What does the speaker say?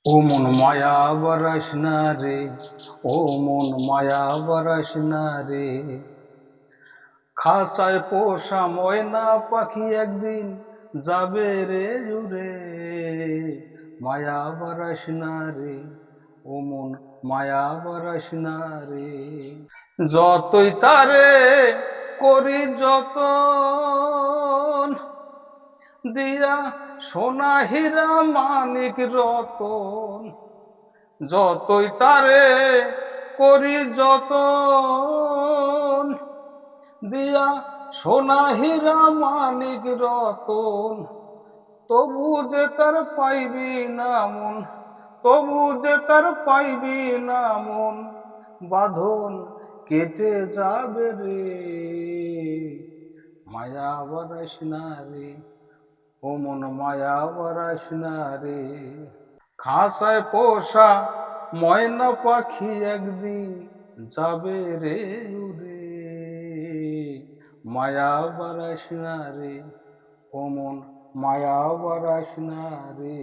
ও মন মায়া বরস না রে, ও মন মায়া বরস না রে। খাঁচায় পোষা ময়না পাখি একদিন যাবে রে উড়ে। মায়া বরস না রে, ও মন মায়া বরস না রে। যতই তারে করি যতন, দিয়া সোনা হীরা মানিক রতন। যতই তারে করি যতন, দিয়া সোনা হীরা মানিক রতন। তবু যে তার পাইবি না মন, তবু যে তার পাইবি না মন। বাঁধন কেটে যাবে রে, মায়া বরস না রে, ও মন মায়া বরস না রে। খাঁচায় পোষা ময়না পাখি একদিন যাবে রে উড়ে। মায়া বরস না রে, ও মন মায়া বরস না রে।